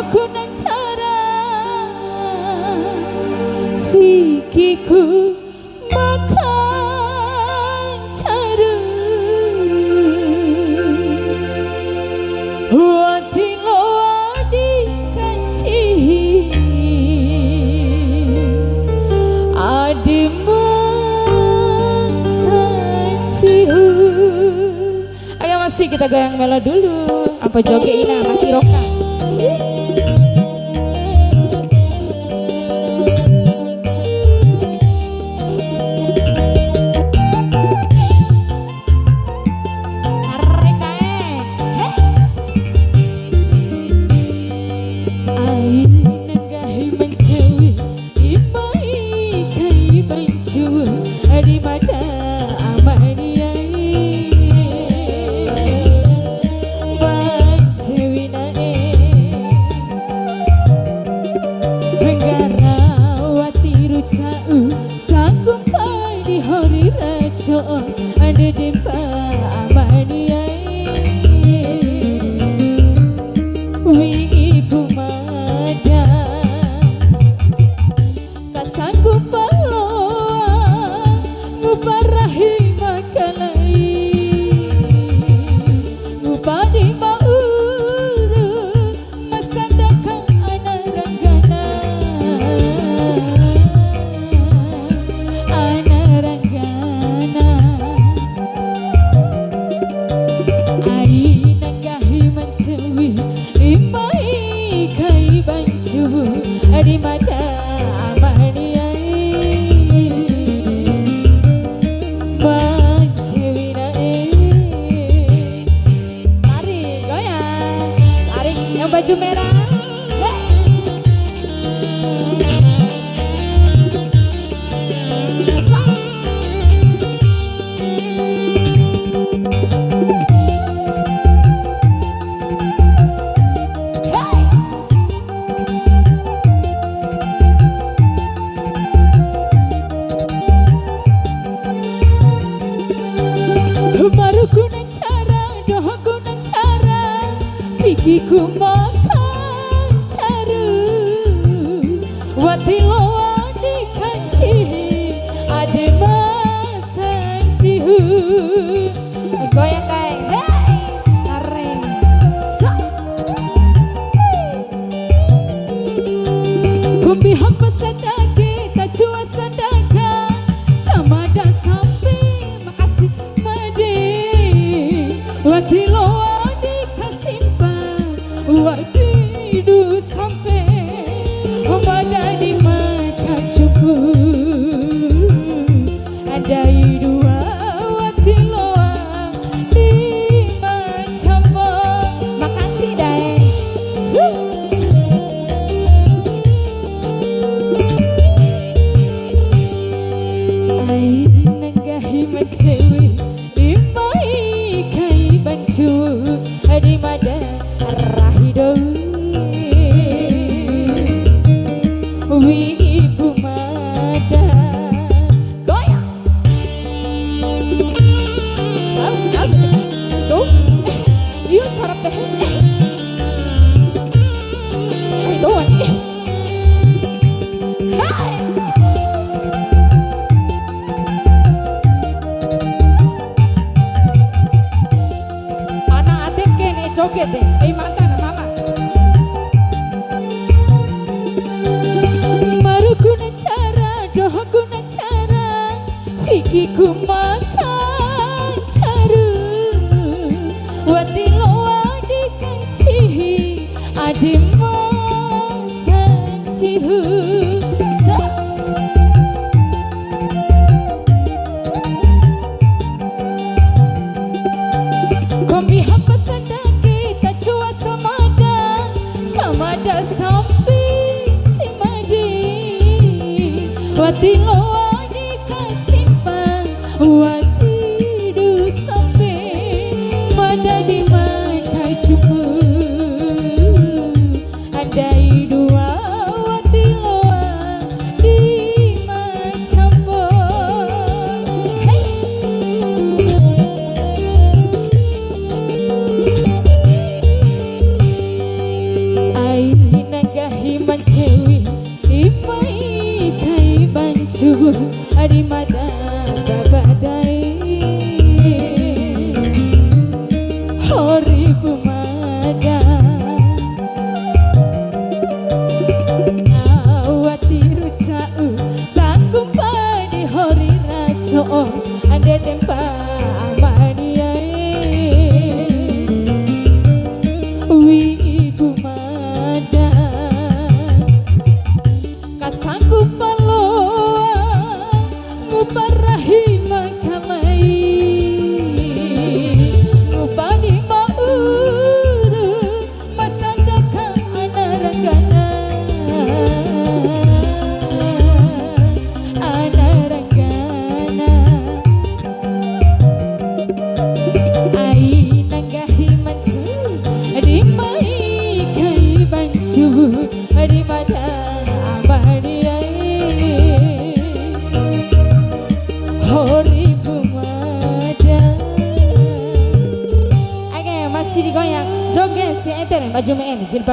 Barukunan cara fikiku makan cara wati loa di kancihi adimu sancihu. Ayo masih kita goyang melo dulu. Apa joget ina maki roka. Ada dempa amaniai wi ibu mada kasanggup bawa ngubarahi makalai ngubadi mauru masandaka anaranggana di mata amaniai bancewinae. Tarik goyang, tarik yang baju merah. Barukunan cara, dohakunan cara, pikiku makan cara, wati loa di kancihi, ada masa cihu. Goyang goyang, hey, tarik, sa. Kumbi hamba sadaki, tak jua sadaka, sama dah sampai makasih. Wati loa dikasimpan, wati du sampai pada di mata cukup. Ada dua wati loa di macam. Makasih dai. Ai nanggahi macewi bancu di mada rahido wi ibu mada goyang tuh yuk cara pehen itu joget deh, mantan mama. Barukunan cara, dohakunan cara, fikiku makan cara, wati loa di kancihi, adimu sancihu. Kombi hamba sadaki tak cua samada sampai si madi wati loa dikasimpan wati du sampai mada di mata cukup. Ada dua wati loa di macam hey. Ai Adi mancewi Imai kai bancu Adi mata babadai Hori bumada Awati rucau Sanggup padi hori raco Ande tempa amaniai Wi ibu mada Kasanggup paloa Mubarahi makalai Mubadi mauru Masandaka anaragana Anaragana Ai nanggahi mancu Di mai kai bancu Di mada Hori bumada. Oke, masih digoyang. Joget si enter baju men jilbab.